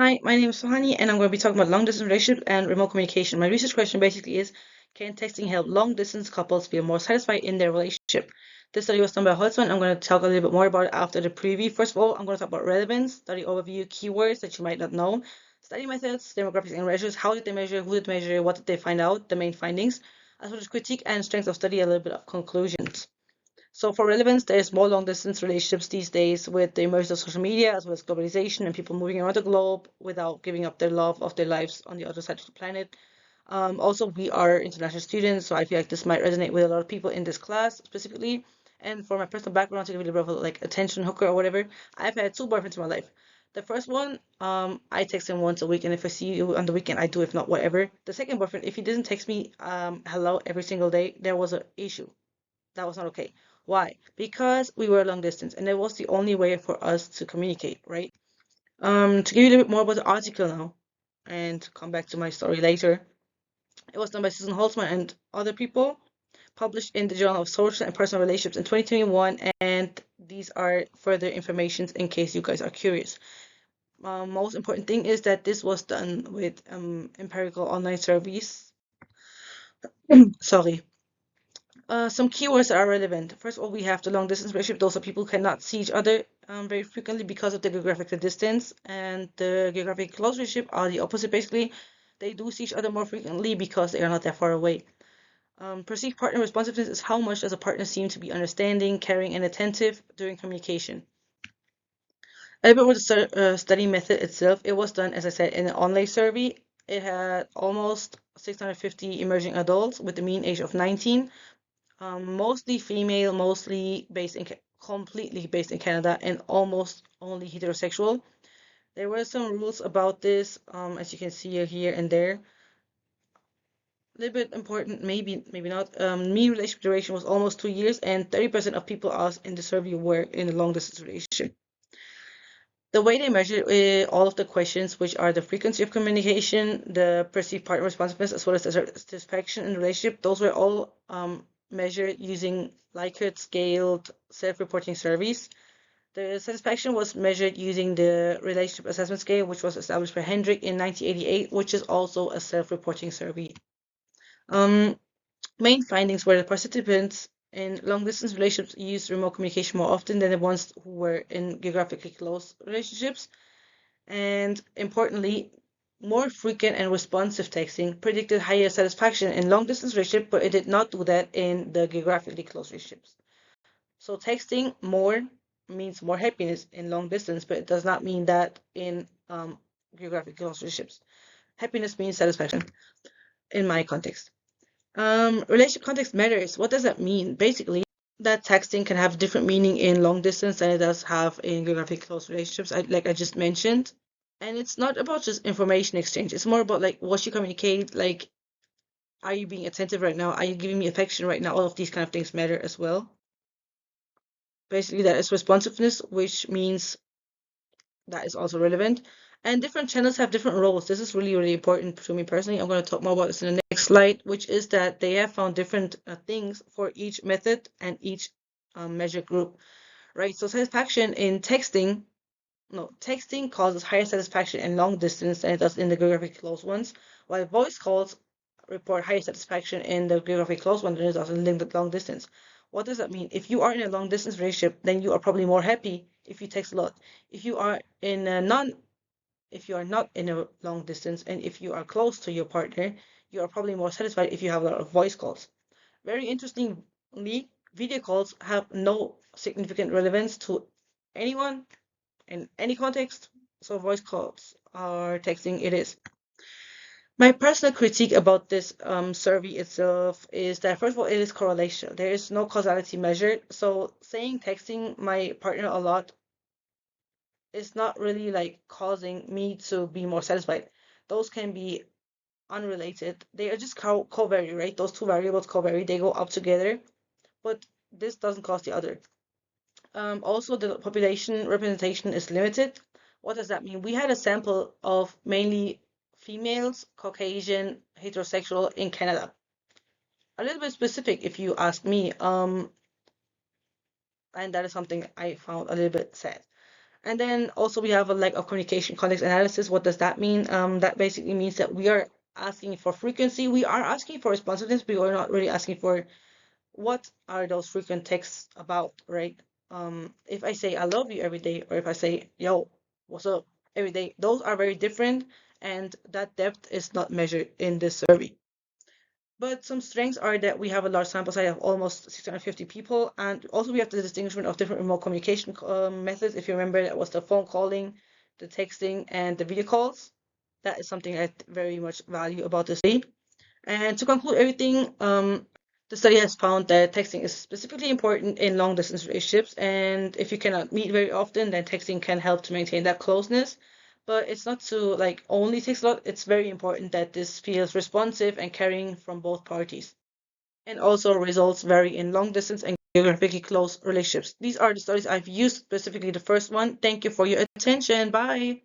Hi, my name is Sohani, and I'm going to be talking about long distance relationships and remote communication. My research question basically is, can texting help long distance couples feel more satisfied in their relationship? This study was done by Holtzman. I'm going to talk a little bit more about it after the preview. First of all, I'm going to talk about relevance, study overview, keywords that you might not know, study methods, demographics and measures, how did they measure, who did they measure, what did they find out, the main findings, as well as critique and strengths of study, a little bit of conclusions. So for relevance, there's more long distance relationships these days with the emergence of social media as well as globalization and people moving around the globe without giving up their love of their lives on the other side of the planet. Also, we are international students, so I feel like this might resonate with a lot of people in this class specifically. And for my personal background, to give you a bit of a, like attention hooker or whatever, I've had two boyfriends in my life. The first one, I text him once a week, and if I see you on the weekend, I do. If not, whatever. The second boyfriend, if he doesn't text me, hello every single day, there was an issue. That was not okay. Why? Because we were long distance and it was the only way for us to communicate, right? To give you a little bit more about the article now and come back to my story later. It was done by Susan Holtzman and other people, published in the Journal of Social and Personal Relationships in 2021, and these are further informations in case you guys are curious. Most important thing is that this was done with empirical online surveys. Sorry. Some keywords that are relevant. First of all, we have the long distance relationship. Those are people who cannot see each other very frequently because of the geographical distance. And the geographic close relationship are the opposite, basically. They do see each other more frequently because they are not that far away. Perceived partner responsiveness is how much does a partner seem to be understanding, caring, and attentive during communication. A little bit with the study method itself. It was done, as I said, in an online survey. It had almost 650 emerging adults with a mean age of 19. Mostly female, mostly based in completely based in Canada, and almost only heterosexual. There were some rules about this, as you can see here and there. A little bit important, maybe not. Mean relationship duration was almost 2 years, and 30% of people asked in the survey were in a long distance relationship. The way they measure all of the questions, which are the frequency of communication, the perceived partner responsiveness, as well as the satisfaction in the relationship, those were all measured using Likert scaled self-reporting surveys. The satisfaction was measured using the relationship assessment scale, which was established by Hendrick in 1988, which is also a self-reporting survey. Um, Main findings were that participants in long-distance relationships used remote communication more often than the ones who were in geographically close relationships. And importantly, more frequent and responsive texting predicted higher satisfaction in long distance relationships, but it did not do that in the geographically close relationships. So texting more means more happiness in long distance, but it does not mean that in geographically close relationships. Happiness means satisfaction in my context. Relationship context matters. What does that mean? Basically, that texting can have different meaning in long distance than it does have in geographically close relationships, like I just mentioned. And it's not about just information exchange. It's more about like what you communicate, like are you being attentive right now? Are you giving me affection right now? All of these kind of things matter as well. Basically, that is responsiveness, which means that is also relevant. And different channels have different roles. This is really, really important to me personally. I'm going to talk more about this in the next slide, which is that they have found different things for each method and each measure group, right? So satisfaction in texting, no, texting causes higher satisfaction in long distance than it does in the geographically close ones, while voice calls report higher satisfaction in the geographically close one than it does in the long distance. What does that mean? If you are in a long distance relationship, then you are probably more happy if you text a lot. If you are in a non if you are not in a long distance and if you are close to your partner, you are probably more satisfied if you have a lot of voice calls. Very interestingly, video calls have no significant relevance to anyone in any context, so voice calls or texting it is. My personal critique about this survey itself is that, first of all, it is correlation. There is no causality measured. So saying texting my partner a lot is not really like causing me to be more satisfied. Those can be unrelated. They are just co-vary, right? Those two variables co-vary. They go up together, but this doesn't cause the other. Also, the population representation is limited. What does that mean? We had a sample of mainly females, Caucasian, heterosexual in Canada. A little bit specific, if you ask me. And that is something I found a little bit sad. And then also we have a lack of communication context analysis. What does that mean? That basically means that we are asking for frequency. We are asking for responsiveness, but we're not really asking for what are those frequent texts about, right? If I say I love you every day, or if I say yo, what's up every day, those are very different, and that depth is not measured in this survey. But some strengths are that we have a large sample size of almost 650 people, and also we have the distinguishment of different remote communication methods. If you remember, that was the phone calling, the texting, and the video calls. That is something I very much value about this study. And to conclude everything, the study has found that texting is specifically important in long distance relationships, and if you cannot meet very often, then texting can help to maintain that closeness. But it's not to like only text a lot. It's very important that this feels responsive and caring from both parties. And also results vary in long distance and geographically close relationships. These are the studies I've used, specifically the first one. Thank you for your attention. Bye.